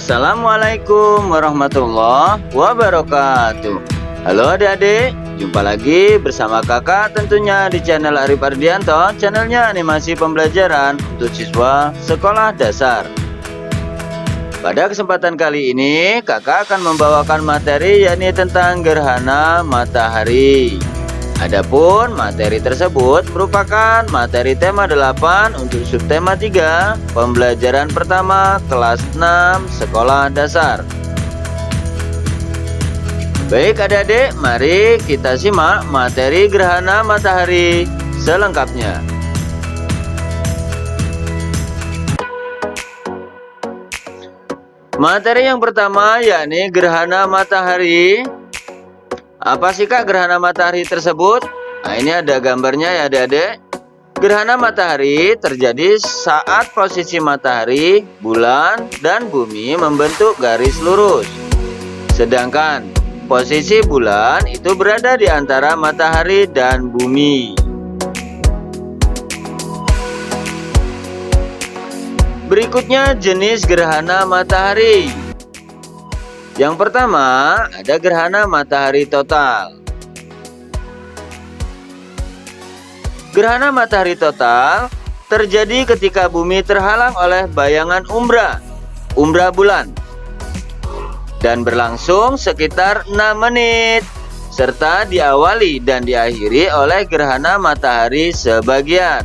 Assalamualaikum warahmatullahi wabarakatuh. Halo adik-adik, jumpa lagi bersama kakak tentunya di channel Arif Ardianto, channelnya animasi pembelajaran untuk siswa sekolah dasar. Pada kesempatan kali ini kakak akan membawakan materi yakni tentang gerhana matahari. Adapun materi tersebut merupakan materi tema 8 untuk subtema 3 pembelajaran pertama kelas 6 sekolah dasar. Baik adik-adik, mari kita simak materi gerhana matahari selengkapnya. Materi yang pertama yakni gerhana matahari. Apa sih kak gerhana matahari tersebut? Nah, ini ada gambarnya ya adik-adik. Gerhana matahari terjadi saat posisi matahari, bulan, dan bumi membentuk garis lurus. Sedangkan posisi bulan itu berada di antara matahari dan bumi. Berikutnya jenis gerhana matahari. Yang pertama ada gerhana matahari total. Gerhana matahari total terjadi ketika bumi terhalang oleh bayangan umbra bulan dan berlangsung sekitar 6 menit serta diawali dan diakhiri oleh gerhana matahari sebagian.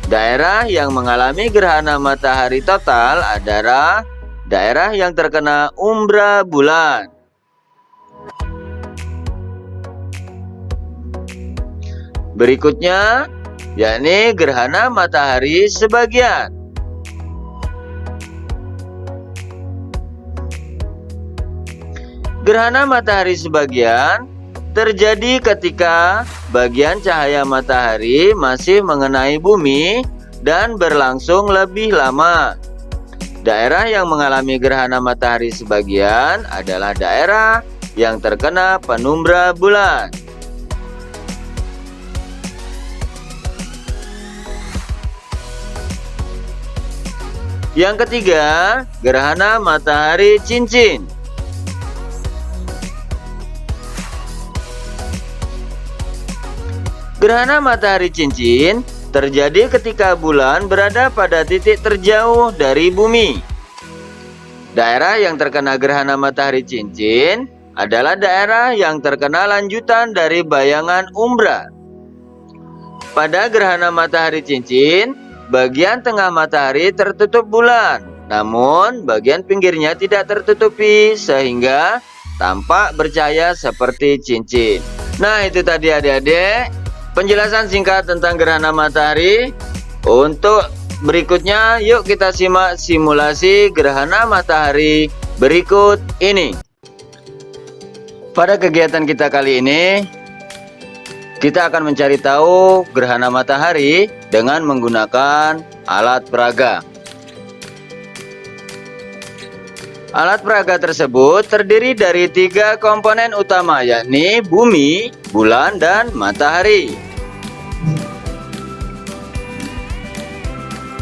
Daerah yang mengalami gerhana matahari total adalah daerah yang terkena umbra bulan. Berikutnya yakni gerhana matahari sebagian. Gerhana matahari sebagian terjadi ketika bagian cahaya matahari masih mengenai bumi dan berlangsung lebih lama. Daerah yang mengalami gerhana matahari sebagian adalah daerah yang terkena penumbra bulan. Yang ketiga, gerhana matahari cincin. Gerhana matahari cincin terjadi ketika bulan berada pada titik terjauh dari bumi. Daerah yang terkena gerhana matahari cincin adalah daerah yang terkena lanjutan dari bayangan umbra. Pada gerhana matahari cincin, bagian tengah matahari tertutup bulan, namun bagian pinggirnya tidak tertutupi sehingga tampak bercahaya seperti cincin. Nah, itu tadi adik-adik penjelasan singkat tentang gerhana matahari. Untuk berikutnya, yuk kita simak simulasi gerhana matahari berikut ini. Pada kegiatan kita kali ini, kita akan mencari tahu gerhana matahari dengan menggunakan alat peraga. Alat peraga tersebut terdiri dari 3 komponen utama yakni bumi, bulan, dan matahari.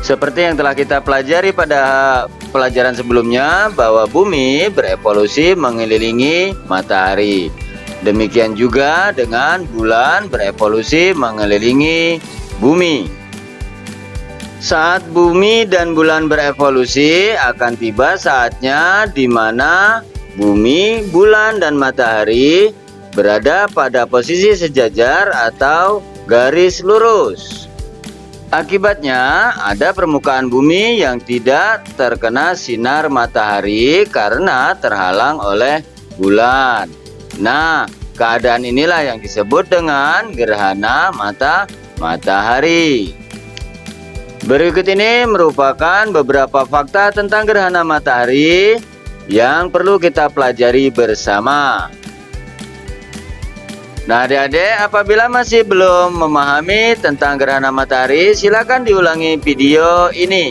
Seperti yang telah kita pelajari pada pelajaran sebelumnya bahwa bumi berevolusi mengelilingi matahari. Demikian juga dengan bulan berevolusi mengelilingi bumi. Saat bumi dan bulan berevolusi akan tiba saatnya di mana bumi, bulan, dan matahari berada pada posisi sejajar atau garis lurus. Akibatnya ada permukaan bumi yang tidak terkena sinar matahari karena terhalang oleh bulan. Nah, keadaan inilah yang disebut dengan gerhana matahari. Berikut ini merupakan beberapa fakta tentang gerhana matahari yang perlu kita pelajari bersama. Nah adik-adik, apabila masih belum memahami tentang gerhana matahari, silakan diulangi video ini.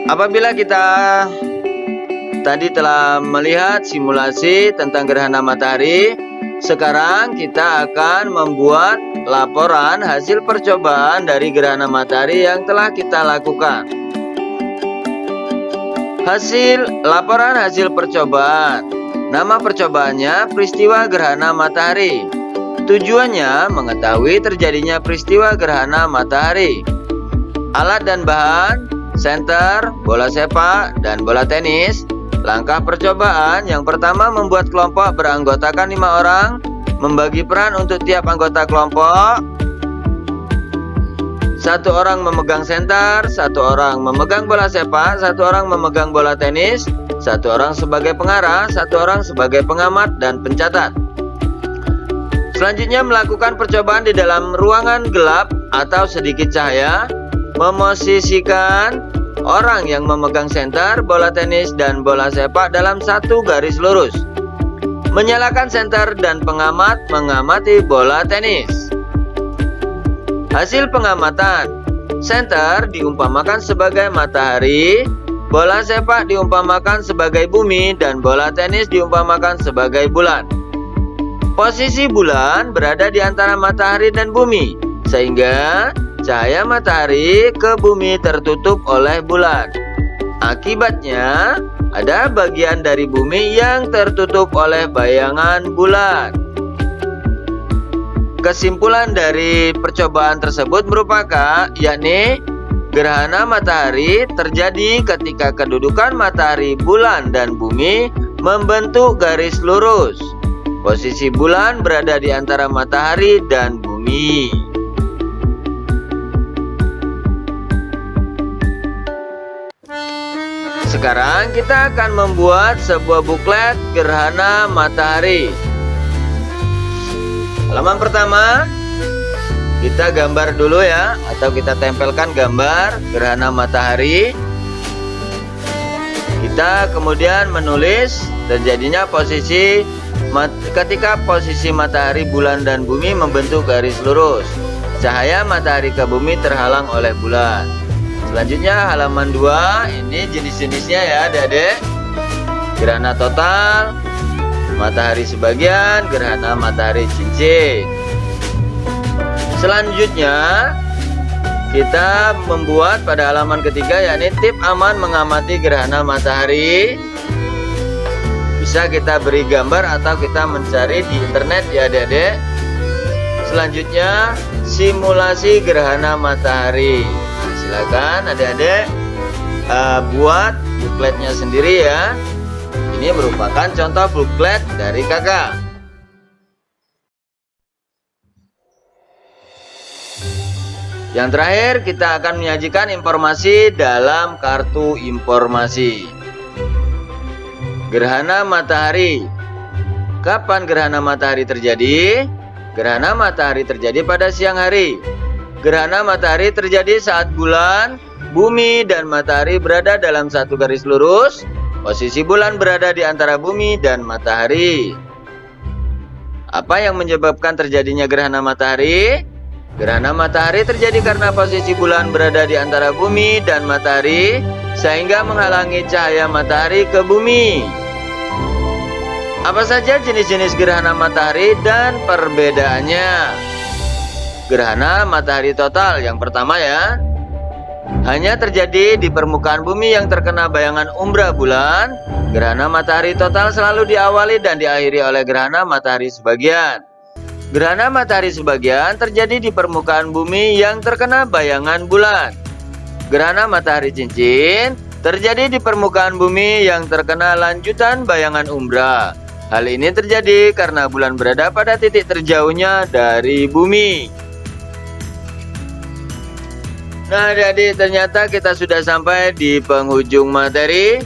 Apabila kita tadi telah melihat simulasi tentang gerhana matahari. Sekarang kita akan membuat laporan hasil percobaan dari gerhana matahari yang telah kita lakukan. Laporan hasil percobaan. Nama percobaannya peristiwa gerhana matahari. Tujuannya mengetahui terjadinya peristiwa gerhana matahari. Alat dan bahan, senter, bola sepak, dan bola tenis. Langkah percobaan yang pertama membuat kelompok beranggotakan 5 orang, membagi peran untuk tiap anggota kelompok. 1 orang memegang senter, 1 orang memegang bola sepak, 1 orang memegang bola tenis, 1 orang sebagai pengarah, 1 orang sebagai pengamat dan pencatat. Selanjutnya melakukan percobaan di dalam ruangan gelap atau sedikit cahaya, memosisikan orang yang memegang senter, bola tenis, dan bola sepak dalam satu garis lurus. Menyalakan senter dan pengamat mengamati bola tenis. Hasil pengamatan. Senter diumpamakan sebagai matahari, bola sepak diumpamakan sebagai bumi, dan bola tenis diumpamakan sebagai bulan. Posisi bulan berada di antara matahari dan bumi, sehingga cahaya matahari ke bumi tertutup oleh bulan. Akibatnya, ada bagian dari bumi yang tertutup oleh bayangan bulan. Kesimpulan dari percobaan tersebut merupakan, yakni gerhana matahari terjadi ketika kedudukan matahari, bulan, dan bumi membentuk garis lurus. Posisi bulan berada di antara matahari dan bumi. Sekarang kita akan membuat sebuah buklet gerhana matahari. Halaman pertama, kita gambar dulu ya, atau kita tempelkan gambar gerhana matahari. Kita kemudian menulis terjadinya posisi ketika posisi matahari, bulan, dan bumi membentuk garis lurus. Cahaya matahari ke bumi terhalang oleh bulan. Selanjutnya halaman 2, ini jenis-jenisnya ya adik-adik. Gerhana total, matahari sebagian, gerhana matahari cincin. Selanjutnya kita membuat pada halaman ketiga, yakni tip aman mengamati gerhana matahari. Bisa kita beri gambar atau kita mencari di internet ya adik-adik. Selanjutnya simulasi gerhana matahari. Silakan adik-adik buat bukletnya sendiri ya. Ini merupakan contoh buklet dari kakak. Yang terakhir kita akan menyajikan informasi dalam kartu informasi. Gerhana matahari. Kapan gerhana matahari terjadi? Gerhana matahari terjadi pada siang hari. Gerhana matahari terjadi saat bulan, bumi, dan matahari berada dalam satu garis lurus. Posisi bulan berada di antara bumi dan matahari. Apa yang menyebabkan terjadinya gerhana matahari? Gerhana matahari terjadi karena posisi bulan berada di antara bumi dan matahari, sehingga menghalangi cahaya matahari ke bumi. Apa saja jenis-jenis gerhana matahari dan perbedaannya? Gerhana matahari total yang pertama ya, hanya terjadi di permukaan bumi yang terkena bayangan umbra bulan. Gerhana matahari total selalu diawali dan diakhiri oleh gerhana matahari sebagian. Gerhana matahari sebagian terjadi di permukaan bumi yang terkena bayangan bulan. Gerhana matahari cincin terjadi di permukaan bumi yang terkena lanjutan bayangan umbra. Hal ini terjadi karena bulan berada pada titik terjauhnya dari bumi. Nah adik-adik, ternyata kita sudah sampai di penghujung materi.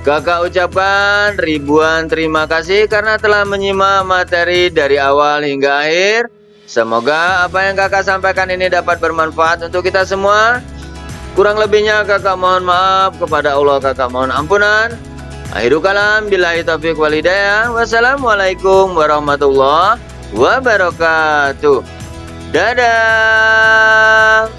Kakak ucapkan ribuan terima kasih karena telah menyimak materi dari awal hingga akhir. Semoga apa yang kakak sampaikan ini dapat bermanfaat untuk kita semua. Kurang lebihnya kakak mohon maaf, kepada Allah kakak mohon ampunan. Akhirul kalam, billahi taufiq wal hidayah. Wassalamualaikum warahmatullahi wabarakatuh. Dadah.